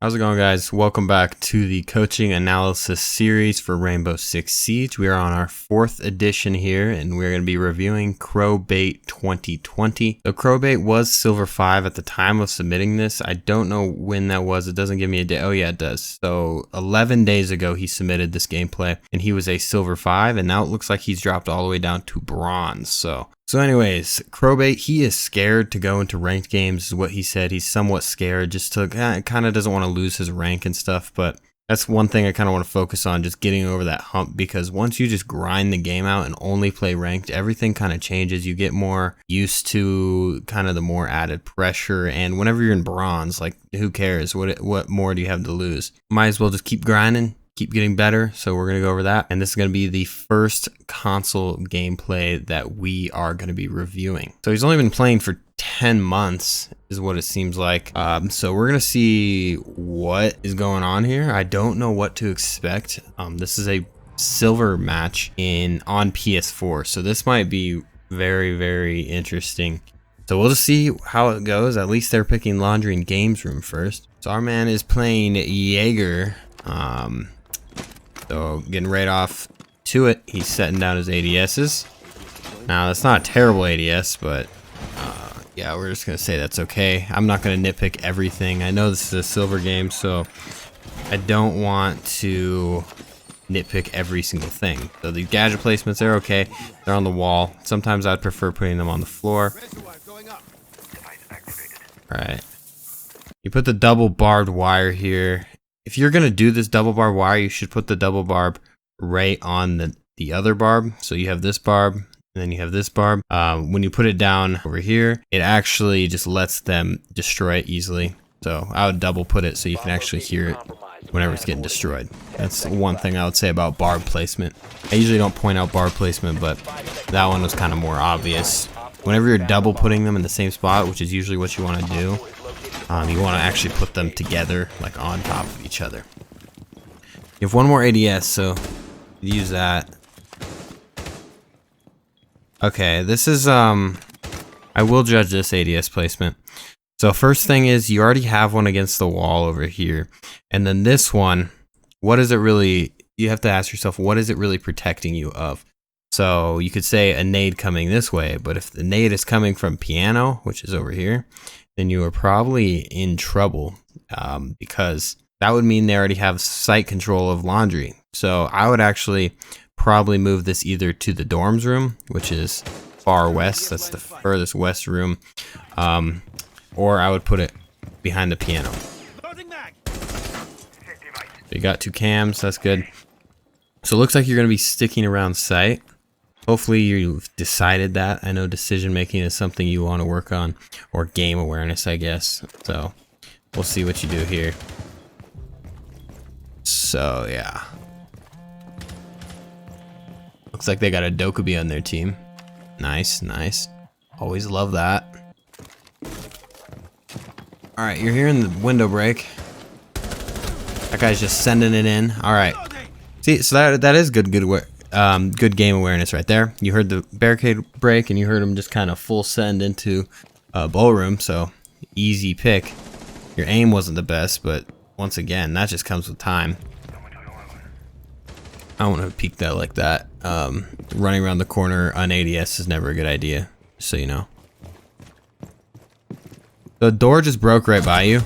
How's it going, guys? Welcome back to the coaching analysis series for Rainbow Six Siege. We are on our 4th edition here, and we're going to be reviewing Crowbait 2020. So Crowbait was Silver 5 at the time of submitting this. I don't know when that was. It doesn't give me a day. Oh yeah, it does. So 11 days ago he submitted this gameplay, and he was a Silver 5, and now it looks like he's dropped all the way down to Bronze. So anyways, Crowbait, he is scared to go into ranked games is what he said. He's somewhat scared, just to kind of doesn't want to lose his rank and stuff, but that's one thing I kind of want to focus on, just getting over that hump, because once you just grind the game out and only play ranked, everything kind of changes. You get more used to kind of the more added pressure, and whenever you're in Bronze, like, who cares? What more do you have to lose? Might as well just keep grinding. Keep getting better. So we're going to go over that, and this is going to be the first console gameplay that we are going to be reviewing. So he's only been playing for 10 months is what it seems like. So we're going to see what is going on here. I don't know what to expect. This is a silver match on PS4, so this might be very, very interesting. So we'll just see how it goes. At least they're picking Laundry and Games Room first. So our man is playing Jaeger. So getting right off to it, he's setting down his ADSs. Now that's not a terrible ADS, but yeah, we're just gonna say that's okay. I'm not gonna nitpick everything. I know this is a silver game, so I don't want to nitpick every single thing. So the gadget placements, they're okay. They're on the wall. Sometimes I'd prefer putting them on the floor. Alright. You put the double barbed wire here. If you're going to do this double barb wire, you should put the double barb right on the other barb. So you have this barb, and then you have this barb. When you put it down over here, it actually just lets them destroy it easily. So I would double put it so you can actually hear it whenever it's getting destroyed. That's one thing I would say about barb placement. I usually don't point out barb placement, but that one was kind of more obvious. Whenever you're double putting them in the same spot, which is usually what you want to do, you want to actually put them together, like on top of each other. You have one more ADS, so use that. Okay, this is, I will judge this ADS placement. So first thing is, you already have one against the wall over here. And then this one, what is it really, you have to ask yourself, what is it really protecting you of? So you could say a nade coming this way, but if the nade is coming from piano, which is over here, then you are probably in trouble, because that would mean they already have sight control of Laundry. So I would actually probably move this either to the dorms room, which is far west, that's the furthest west room, or I would put it behind the piano. So you got 2 cams, that's good. So it looks like you're going to be sticking around sight. Hopefully you've decided that. I know decision making is something you want to work on, or game awareness, I guess. So we'll see what you do here. So yeah. Looks like they got a Dokubi on their team. Nice, nice. Always love that. Alright, you're hearing the window break. That guy's just sending it in. Alright. See, so that is good game awareness right there. You heard the barricade break, and you heard him just kind of full send into ballroom, so easy pick. Your aim wasn't the best, but once again, that just comes with time. I don't want to peek that like that. Running around the corner on ADS is never a good idea, just so you know. The door just broke right by you.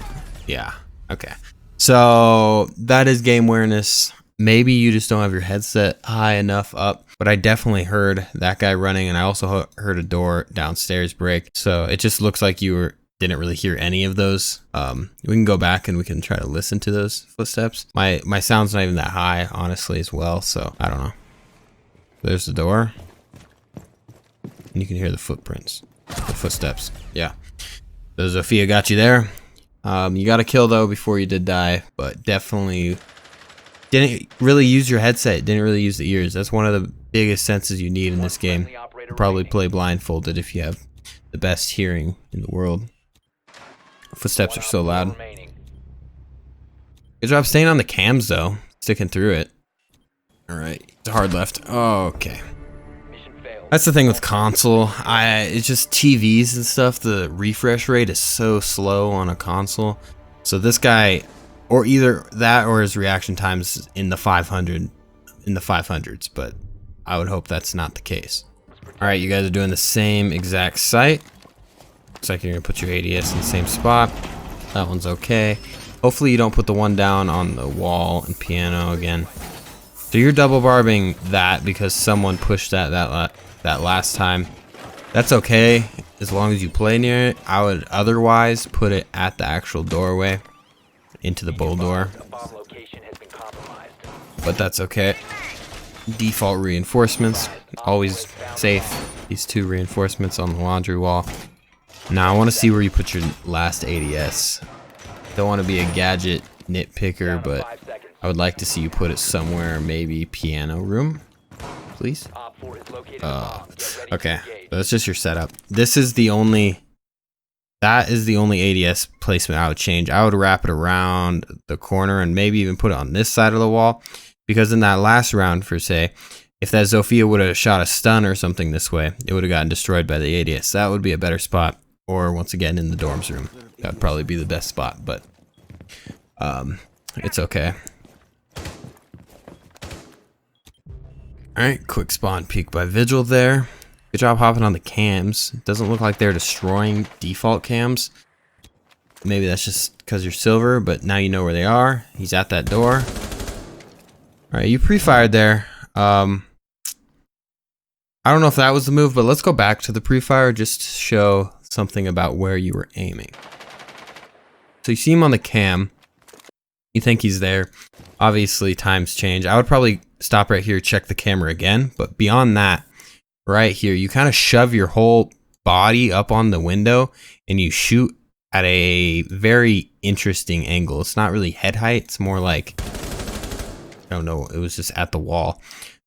Yeah, okay. So that is game awareness. Maybe you just don't have your headset high enough up, but I definitely heard that guy running, and I also heard a door downstairs break. So it just looks like you didn't really hear any of those. We can go back and we can try to listen to those footsteps. My sound's not even that high, honestly, as well, so I don't know. There's the door, and you can hear the footprints, the footsteps. Yeah. So Zofia got you there. You got a kill though before you did die, but definitely didn't really use your headset, didn't really use the ears. That's one of the biggest senses you need in this game. You probably play blindfolded if you have the best hearing in the world. Footsteps are so loud. Good job staying on the cams though, sticking through it. Alright, it's a hard left. Oh, okay. That's the thing with console. It's just TVs and stuff. The refresh rate is so slow on a console. So this guy or either that or his reaction times in the 500s, but I would hope that's not the case. All right, you guys are doing the same exact site. Looks like you're gonna put your ADS in the same spot. That one's okay. Hopefully you don't put the one down on the wall and piano again. So you're double barbing that because someone pushed that last time. That's okay as long as you play near it. I would otherwise put it at the actual doorway into the bowl door, but that's okay. Default reinforcements, always safe. These 2 reinforcements on the laundry wall. Now I want to see where you put your last ADS. Don't want to be a gadget nitpicker, but I would like to see you put it somewhere, maybe piano room, please. Okay, so that's just your setup. That is the only ADS placement I would change. I would wrap it around the corner and maybe even put it on this side of the wall, because in that last round, for say, if that Zofia would have shot a stun or something this way, it would have gotten destroyed by the ADS. That would be a better spot. Or once again in the dorms room. That would probably be the best spot, but it's okay. Alright, quick spawn peek by Vigil there. Good job hopping on the cams. It doesn't look like they're destroying default cams. Maybe that's just because you're silver, but now you know where they are. He's at that door. Alright, you pre-fired there. I don't know if that was the move, but let's go back to the pre-fire just to show something about where you were aiming. So you see him on the cam. You think he's there. Obviously, times change. I would probably stop right here, check the camera again. But beyond that, right here, you kind of shove your whole body up on the window and you shoot at a very interesting angle. It's not really head height. It's more like, I don't know, it was just at the wall.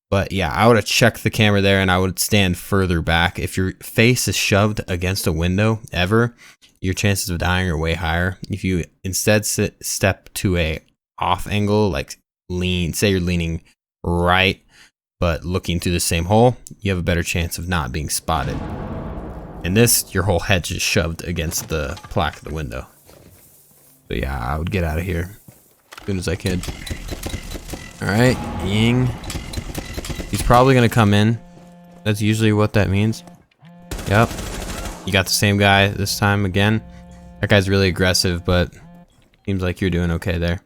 But yeah, I would have checked the camera there and I would stand further back. If your face is shoved against a window ever, your chances of dying are way higher. If you instead step to a off angle, like say you're leaning right, but looking through the same hole, you have a better chance of not being spotted. In this, your whole head's just shoved against the plaque of the window. So yeah, I would get out of here as soon as I could. All right, Ying. He's probably gonna come in. That's usually what that means. Yep. You got the same guy this time again. That guy's really aggressive, but seems like you're doing okay there.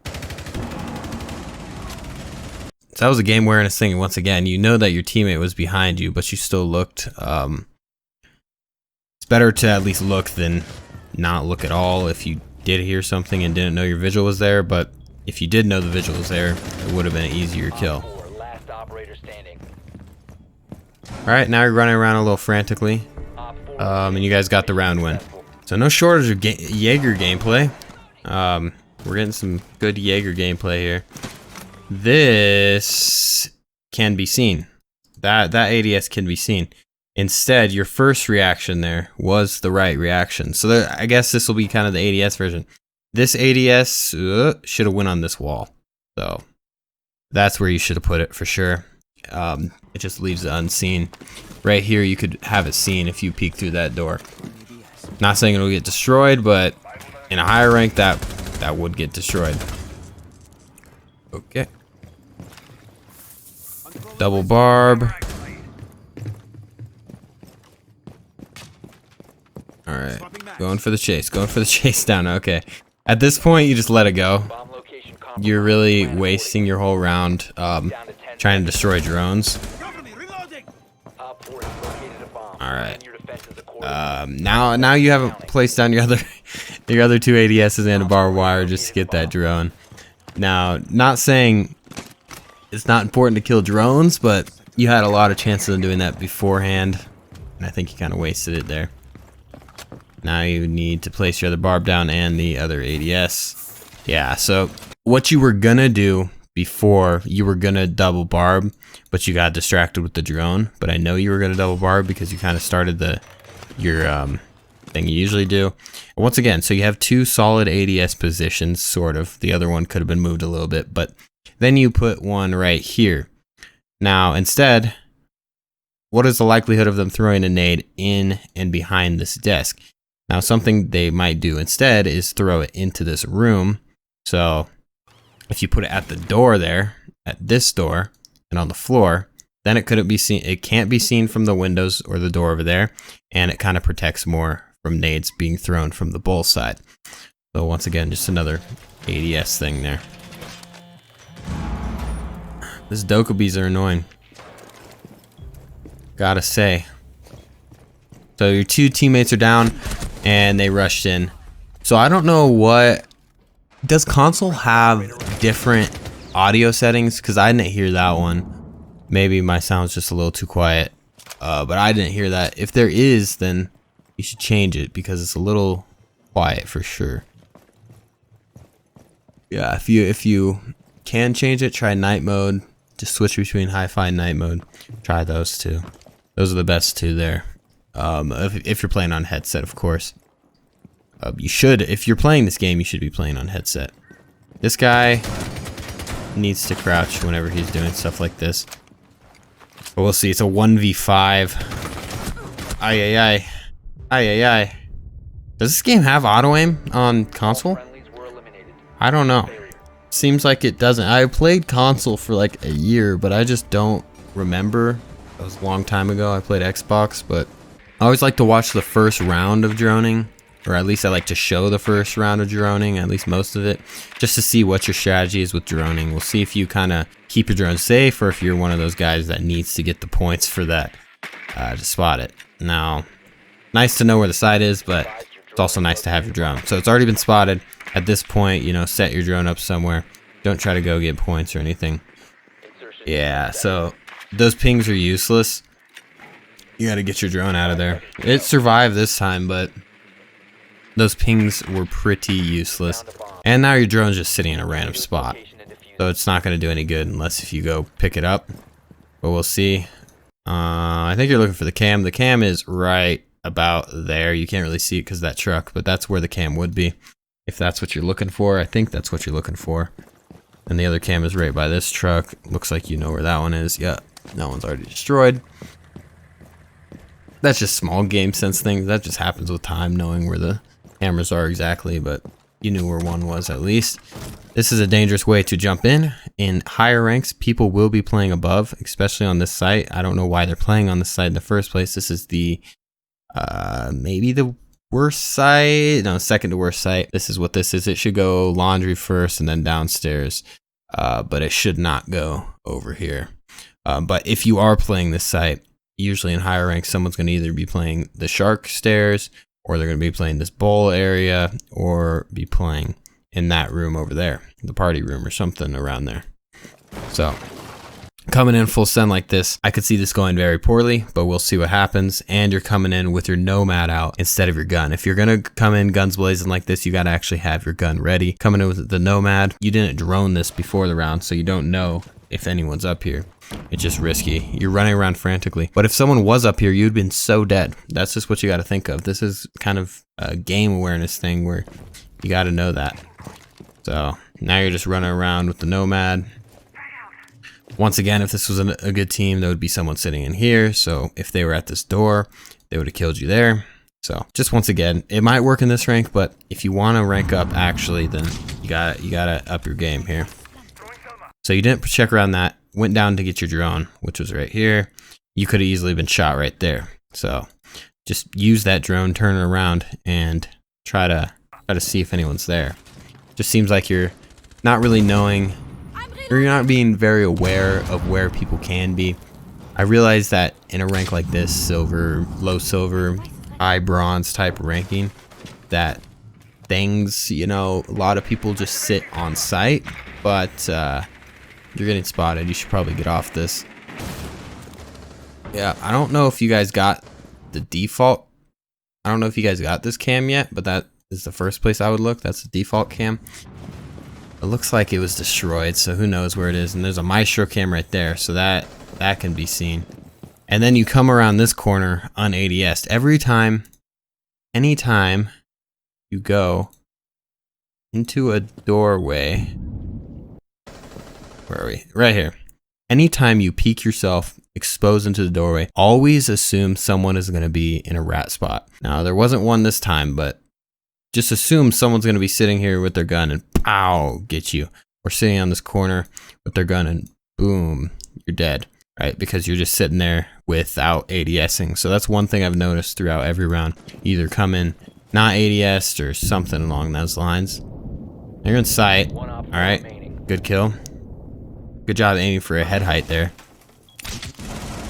So that was a game awareness thing. Once again, you know that your teammate was behind you, but you still looked. It's better to at least look than not look at all if you did hear something and didn't know your vigil was there, but if you did know the vigil was there, it would have been an easier kill. Alright, now you're running around a little frantically, and you guys got the round win. So no shortage of Jaeger gameplay. We're getting some good Jaeger gameplay here. This can be seen. That ADS can be seen. Instead, your first reaction there was the right reaction. So there, I guess this will be kind of the ADS version. This ADS should have went on this wall. So that's where you should have put it for sure. It just leaves it unseen. Right here, you could have it seen if you peek through that door. Not saying it'll get destroyed, but in a higher rank, that would get destroyed. Okay. Double barb. Alright. Going for the chase. Going for the chase down. Okay. At this point, you just let it go. You're really wasting your whole round trying to destroy drones. Alright. Now you haven't placed down your other two ADSs and a barbed wire just to get that drone. Now, not saying it's not important to kill drones, but you had a lot of chances of doing that beforehand, and I think you kind of wasted it there. Now you need to place your other barb down and the other ADS. Yeah, so what you were gonna do before, you were gonna double barb, but you got distracted with the drone. But I know you were gonna double barb because you kind of started your thing you usually do. Once again, so you have two solid ADS positions, sort of. The other one could have been moved a little bit, but then you put one right here. Now, instead, what is the likelihood of them throwing a nade in and behind this desk? Now, something they might do instead is throw it into this room. So If you put it at the door there, at this door, and on the floor, then it couldn't be seen. It can't be seen from the windows or the door over there, and it kind of protects more from nades being thrown from the bull side. So once again, just another ADS thing there. These Dokkaebis are annoying, gotta say. So your two teammates are down, and they rushed in. So I don't know what... Does console have different audio settings? Because I didn't hear that one. Maybe my sound's just a little too quiet, but I didn't hear that. If there is, then you should change it because it's a little quiet for sure. Yeah, if you can change it, try night mode. Just switch between hi-fi and night mode. Try those two. Those are the best two there. If you're playing on headset, of course. You should, if you're playing this game, you should be playing on headset. This guy needs to crouch whenever he's doing stuff like this. But we'll see. It's a 1v5. Ay, ay, ay. Ay, ay, ay. Does this game have auto aim on console? I don't know. Seems like it doesn't. I played console for like a year, but I just don't remember. That was a long time ago. I played Xbox, but I always like to watch the first round of droning, or at least I like to show the first round of droning, at least most of it, just to see what your strategy is with droning. We'll see if you kind of keep your drone safe, or if you're one of those guys that needs to get the points for that to spot it. Now, nice to know where the site is, but it's also nice to have your drone. So it's already been spotted. At this point, you know, set your drone up somewhere. Don't try to go get points or anything. Yeah, so those pings are useless. You got to get your drone out of there. It survived this time, but those pings were pretty useless. And now your drone's just sitting in a random spot. So it's not going to do any good unless if you go pick it up. But we'll see. I think you're looking for the cam. The cam is right about there. You can't really see it because of that truck, but that's where the cam would be. If that's what you're looking for, I think that's what you're looking for. And the other cam is right by this truck. Looks like you know where that one is. Yeah, that one's already destroyed. That's just small game sense things. That just happens with time, knowing where the cameras are exactly, but you knew where one was at least. This is a dangerous way to jump in. In higher ranks, people will be playing above, especially on this site. I don't know why they're playing on this site in the first place. This is the, maybe the worst site. No, second to worst site. This is what this is. It should go laundry first and then downstairs, but it should not go over here. But if you are playing this site, usually in higher ranks, someone's going to either be playing the shark stairs, or they're going to be playing this bowl area, or be playing in that room over there, the party room or something around there. So coming in full send like this, I could see this going very poorly, but we'll see what happens. And you're coming in with your nomad out instead of your gun. If you're going to come in guns blazing like this, you got to actually have your gun ready. Coming in with the nomad, you didn't drone this before the round, so you don't know if anyone's up here. It's just risky. You're running around frantically. But if someone was up here, you'd been so dead. That's just what you got to think of. This is kind of a game awareness thing where you got to know that. So now you're just running around with the nomad. Once again, if this was a good team, there would be someone sitting in here. So if they were at this door, they would have killed you there. So just once again, it might work in this rank, but if you want to rank up actually, then you gotta up your game here. So you didn't check around that. Went down to get your drone, which was right here. You could have easily been shot right there. So just use that drone, turn it around, and try to see if anyone's there. Just seems like you're not really knowing, or you're not being very aware of where people can be. I realize that in a rank like this, silver, low silver, high bronze type ranking, that things, you know, a lot of people just sit on site, but you're getting spotted. You should probably get off this. Yeah, I don't know if you guys got the default. I don't know if you guys got this cam yet, but that is the first place I would look. That's the default cam. It looks like it was destroyed, so who knows where it is. And there's a maestro cam right there, so that can be seen. And then you come around this corner un-ADS'd. Every time, anytime you go into a doorway, where are we? Right here. Anytime you peek yourself exposed into the doorway, always assume someone is going to be in a rat spot. Now, there wasn't one this time, but just assume someone's going to be sitting here with their gun and pow, get you. or sitting on this corner with their gun and boom, you're dead, right? Because you're just sitting there without ADSing. So that's one thing I've noticed throughout every round. Either come in not ADS'd or something along those lines. You're in sight. All right, good kill. Good job aiming for a head height there.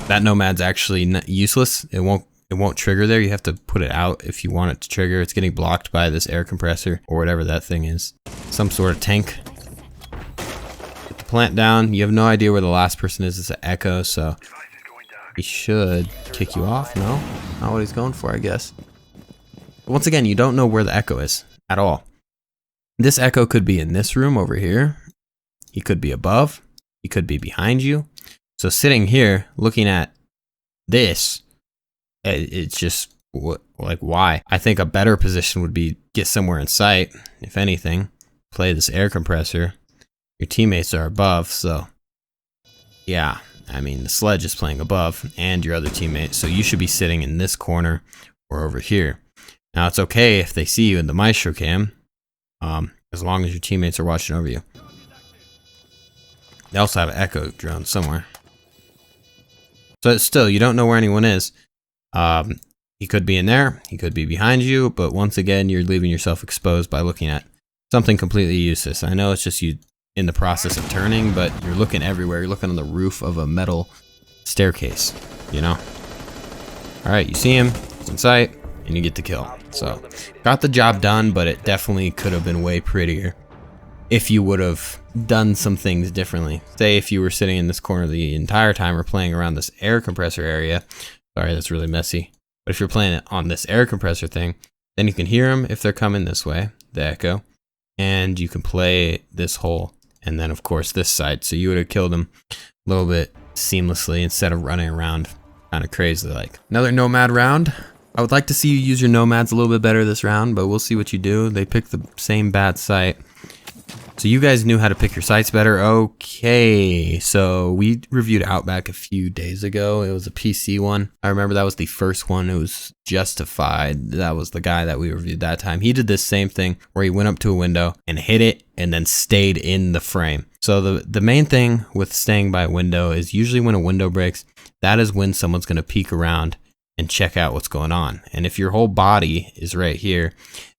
That Nomad's actually useless. It won't trigger there. You have to put it out if you want it to trigger. It's getting blocked by this air compressor or whatever that thing is. Some sort of tank. Get the plant down. You have no idea where the last person is. It's an echo, so he should kick you off. No? Not what he's going for, I guess. But once again, you don't know where the echo is at all. This echo could be in this room over here. He could be above. He could be behind you. So sitting here, looking at this, it's just, like, why? I think a better position would be get somewhere in sight, if anything. Play this air compressor. Your teammates are above, so yeah. I mean, the sledge is playing above, and your other teammate, so you should be sitting in this corner or over here. Now, it's okay if they see you in the Maestro cam, as long as your teammates are watching over you. They also have an echo drone somewhere. So still, you don't know where anyone is. He could be in there, he could be behind you, but once again, you're leaving yourself exposed by looking at something completely useless. I know it's just you in the process of turning, but you're looking everywhere. You're looking on the roof of a metal staircase, you know? All right, you see him, he's in sight, and you get the kill. So, got the job done, but it definitely could have been way prettier if you would have done some things differently. Say if you were sitting in this corner the entire time or playing around this air compressor area. Sorry, that's really messy. But if you're playing it on this air compressor thing, then you can hear them if they're coming this way, the echo. And you can play this hole, and then of course this side. So you would have killed them a little bit seamlessly instead of running around kind of crazy like. Another Nomad round. I would like to see you use your Nomads a little bit better this round, but we'll see what you do. They picked the same bad site. So you guys knew how to pick your sites better. Okay, so we reviewed Outback a few days ago. It was a PC one. I remember that was the first one. It was Justified. That was the guy that we reviewed that time. He did this same thing where he went up to a window and hit it and then stayed in the frame. So the main thing with staying by a window is usually when a window breaks, that is when someone's going to peek around and check out what's going on. And if your whole body is right here,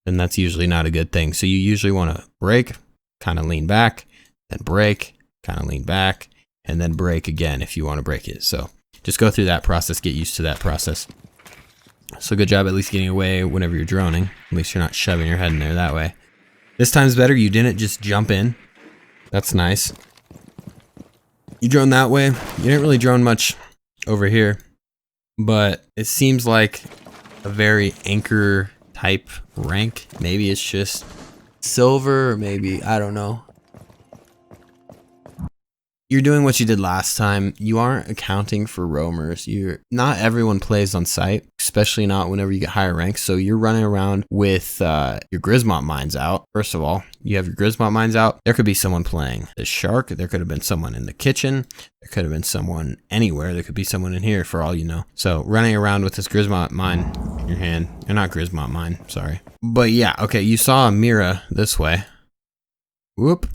then that's usually not a good thing. So you usually want to break, kind of lean back, then break, kind of lean back, and then break again if you want to break it. So just go through that process, get used to that process. So good job at least getting away whenever you're droning. At least you're not shoving your head in there that way. This time's better. You didn't just jump in. That's nice. You drone that way. You didn't really drone much over here, but it seems like a very anchor type rank. Maybe it's just silver, or maybe, I don't know. You're doing what you did last time. You aren't accounting for roamers. Not everyone plays on site, especially not whenever you get higher ranks. So you're running around with your Grismont mines out. First of all, you have your Grismont mines out. There could be someone playing the shark. There could have been someone in the kitchen. There could have been someone anywhere. There could be someone in here for all you know. So running around with this Grismont mine in your hand. You're not Grismont mine, sorry. But yeah, okay, you saw a Mira this way. Whoop.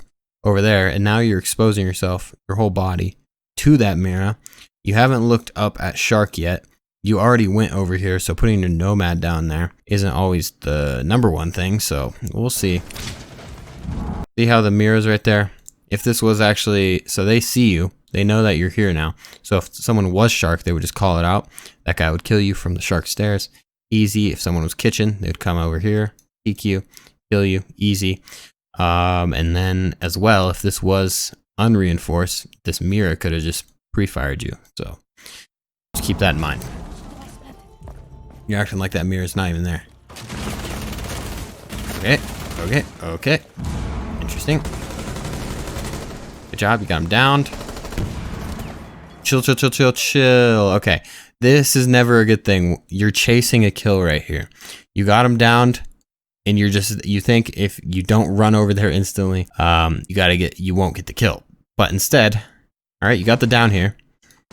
Over there, and now you're exposing yourself, your whole body, to that mirror. You haven't looked up at shark yet. You already went over here, so putting your Nomad down there isn't always the #1 thing, so we'll see. See how the mirror's right there? If this was actually, so they see you, they know that you're here now. So if someone was shark, they would just call it out. That guy would kill you from the shark stairs. Easy. If someone was kitchen, they'd come over here, peek you, kill you, easy. And then as well, if this was unreinforced, this mirror could have just pre-fired you. So just keep that in mind. You're acting like that mirror's not even there. Okay. Interesting. Good job, you got him downed. Chill. Okay, this is never a good thing. You're chasing a kill right here. You got him downed. And you think if you don't run over there instantly, you won't get the kill. But instead, all right, you got the down here.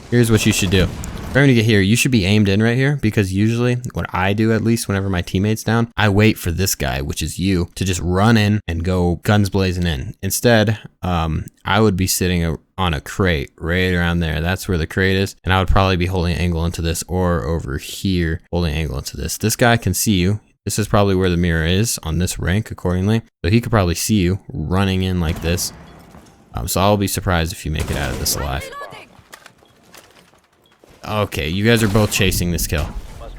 Here's what you should do. Right when you get here, you should be aimed in right here, because usually what I do, at least whenever my teammate's down, I wait for this guy, which is you, to just run in and go guns blazing in. Instead, I would be sitting on a crate right around there. That's where the crate is. And I would probably be holding angle into this, or over here holding angle into this. This guy can see you. This is probably where the mirror is on this rank accordingly. So he could probably see you running in like this. So I'll be surprised if you make it out of this alive. Okay, you guys are both chasing this kill.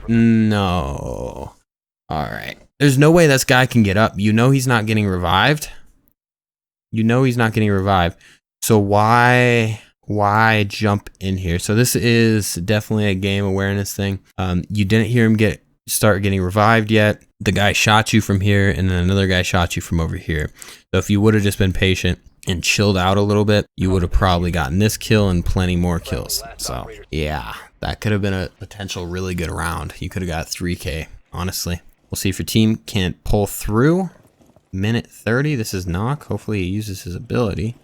No. Alright. There's no way this guy can get up. You know he's not getting revived. You know he's not getting revived. So why jump in here? So this is definitely a game awareness thing. You didn't hear him start getting revived yet. The guy shot you from here, and then another guy shot you from over here. So if you would have just been patient and chilled out a little bit, you would have probably gotten this kill and plenty more kills. So yeah, that could have been a potential really good round. You could have got 3K, honestly. We'll see if your team can't pull through. Minute 30, this is Knock. Hopefully he uses his ability.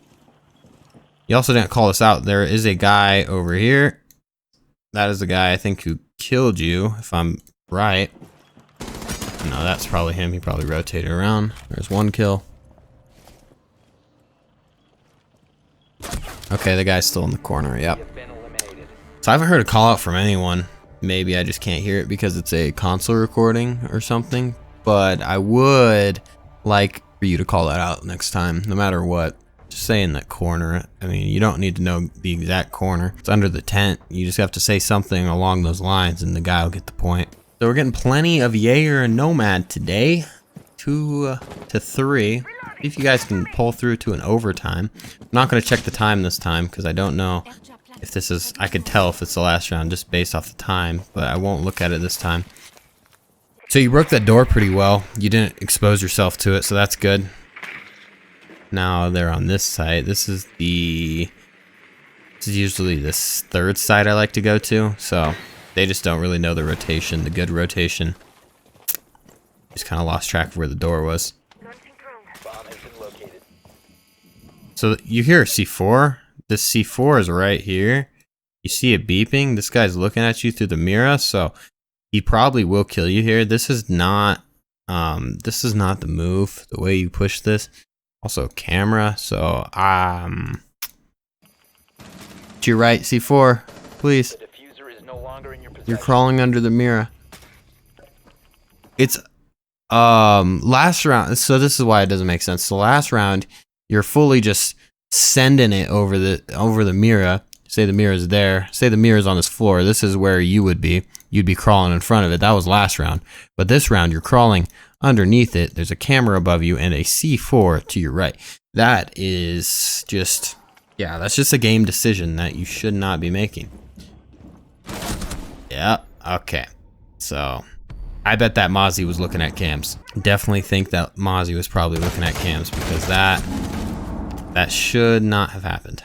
He also didn't call us out. There is a guy over here. That is the guy I think who killed you, if I'm right. No, that's probably him. He probably rotated around. There's one kill. Okay, the guy's still in the corner, yep. So I haven't heard a call out from anyone. Maybe I just can't hear it because it's a console recording or something. But I would like for you to call that out next time, no matter what. Just say in that corner. I mean, you don't need to know the exact corner. It's under the tent. You just have to say something along those lines and the guy will get the point. So we're getting plenty of Jaeger and Nomad today. 2 to 3. If you guys can pull through to an overtime. I'm not going to check the time this time because I don't know if this is, I could tell if it's the last round just based off the time, but I won't look at it this time. So you broke that door pretty well. You didn't expose yourself to it, so that's good. Now they're on this site. This is usually this third site I like to go to, so they just don't really know the rotation, the good rotation. Just kind of lost track of where the door was. So you hear a C4. This C4 is right here. You see it beeping. This guy's looking at you through the mirror, so he probably will kill you here. This is not the move. The way you push this. Also camera. So to your right, C4, please. The diffuser is no longer in your possession. You're crawling under the mirror. It's last round. So this is why it doesn't make sense. So last round, you're fully just sending it over the mirror. Say the mirror is there. Say the mirror is on this floor. This is where you would be. You'd be crawling in front of it. That was last round. But this round, you're crawling underneath it. There's a camera above you and a C4 to your right. That is just, yeah, that's just a game decision that you should not be making. Yeah, okay. So I bet that Mozzie was looking at cams. Definitely think that Mozzie was probably looking at cams because that should not have happened.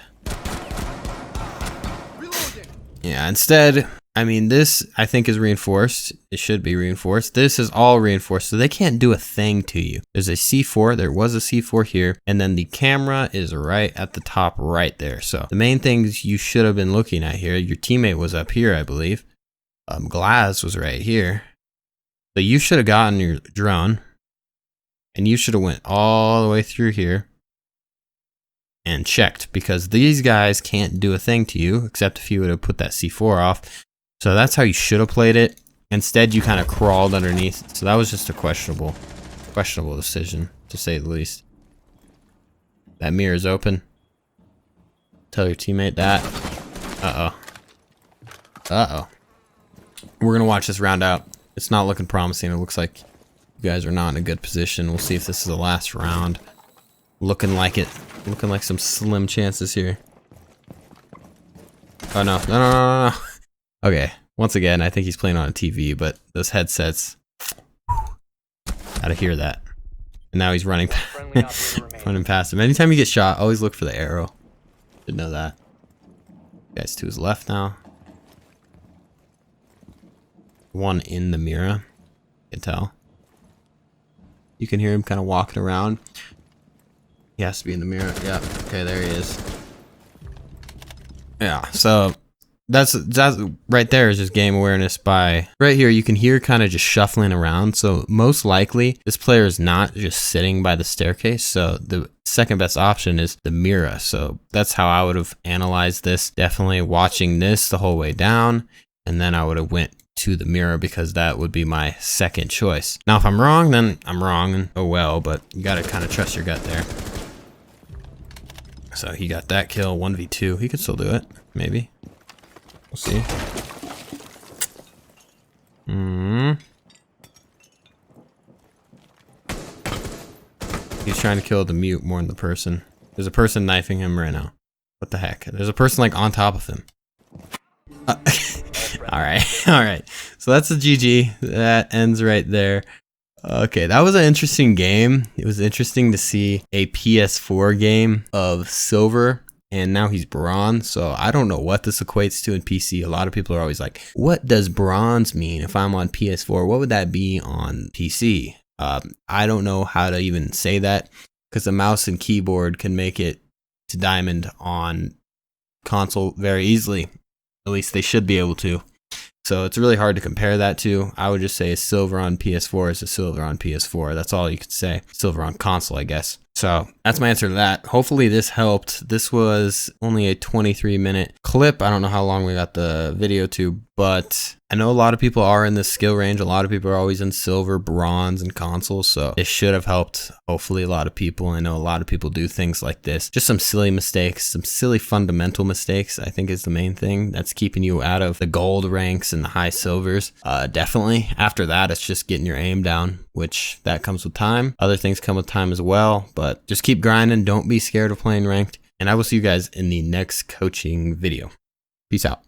Yeah, instead, I mean, this I think is reinforced. It should be reinforced. This is all reinforced, so they can't do a thing to you. There's a C4. There was a C4 here, and then the camera is right at the top right there. So the main things you should have been looking at here, your teammate was up here, I believe. Glass was right here. So you should have gotten your drone, and you should have went all the way through here and checked, because these guys can't do a thing to you except if you would have put that C4 off. So that's how you should have played it. Instead, you kind of crawled underneath. So that was just a questionable decision, to say the least. That mirror is open. Tell your teammate that. Uh-oh. We're going to watch this round out. It's not looking promising. It looks like you guys are not in a good position. We'll see if this is the last round. Looking like it. Looking like some slim chances here. Oh no. No. Okay. Once again, I think he's playing on a TV, but those headsets. Gotta hear that. And now he's running past him. Anytime you get shot, always look for the arrow. Didn't know that. Guys to his left now. One in the mirror. You can tell. You can hear him kind of walking around. He has to be in the mirror. Yeah. Okay, there he is. Yeah, so That's right there is just game awareness by right here. You can hear kind of just shuffling around. So most likely this player is not just sitting by the staircase. So the second best option is the mirror. So that's how I would have analyzed this. Definitely watching this the whole way down. And then I would have went to the mirror because that would be my second choice. Now, if I'm wrong, then I'm wrong and oh well, but you got to kind of trust your gut there. So he got that kill, 1v2. He could still do it, maybe. We'll see. He's trying to kill the mute more than the person. There's a person knifing him right now. What the heck? There's a person like on top of him. All right. So that's a GG. That ends right there. Okay, that was an interesting game. It was interesting to see a PS4 game of silver, and now he's bronze. So I don't know what this equates to in PC. A lot of people are always like, what does bronze mean? If I'm on PS4, what would that be on PC? I don't know how to even say that because the mouse and keyboard can make it to diamond on console very easily. At least they should be able to. So it's really hard to compare that to. I would just say a silver on PS4 is a silver on PS4. That's all you could say. Silver on console, I guess. So that's my answer to that. Hopefully this helped. This was only a 23-minute clip. I don't know how long we got the video to, but I know a lot of people are in this skill range. A lot of people are always in silver, bronze, and console. So it should have helped, hopefully, a lot of people. I know a lot of people do things like this. Just some silly mistakes, some silly fundamental mistakes, I think is the main thing that's keeping you out of the gold ranks and the high silvers. Definitely. After that, it's just getting your aim down, which that comes with time. Other things come with time as well, but just keep grinding. Don't be scared of playing ranked. And I will see you guys in the next coaching video. Peace out.